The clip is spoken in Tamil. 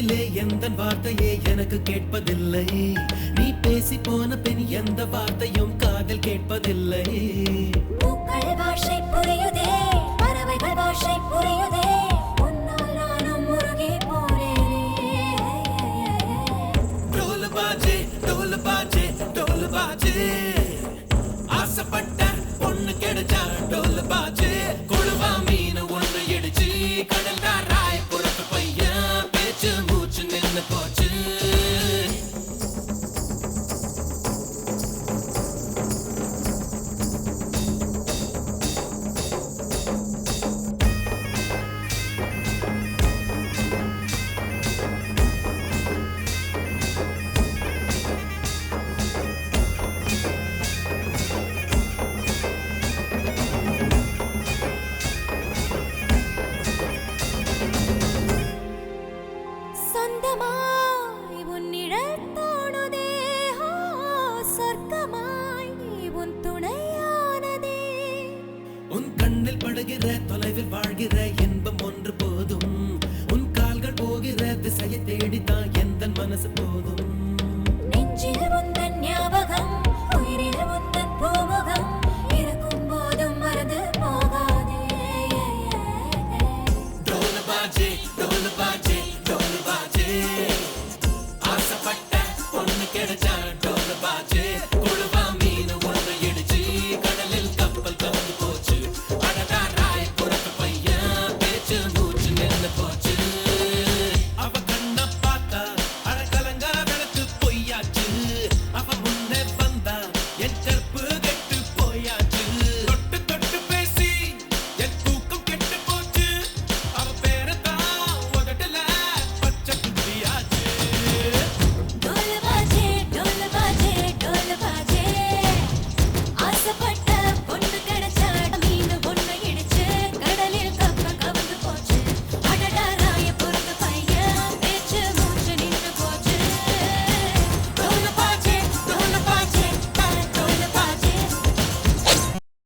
காதிலே எந்த வார்த்தையே எனக்கு கேட்பதில்லை நீ பேசி போன பின் எந்த வார்த்தையும் காதில் கேட்பதில்லை பூக்கள் பாஷை புரியுதே பறவைகள் பாஷை புரியுதே உன்னால் நானும் முருகி போனேனே toll Baje toll Baje toll Baje ஆசைப்பட்ட பொண்ணு கிடைச்சா டோல் பாஜே கொழுவா மீன் ஒண்ணு இடிச்சு கடல் ராய புறத்து பையன் பேச்சு மூச்சு நின்னு போச்சு சொந்தமாய் உன் நிழல் தோணுதே சொர்க்கமாய் உன் துணையானதே உன் கண்ணில் படுகிற தொலைவில் வாழ்கிற இன்பம் ஒன்று போதும் உன் கால்கள் போகிற திசையை தேடித்தான் எந்த மனசு போதும் நெஞ்சில் உந்தன் ஞாபகம்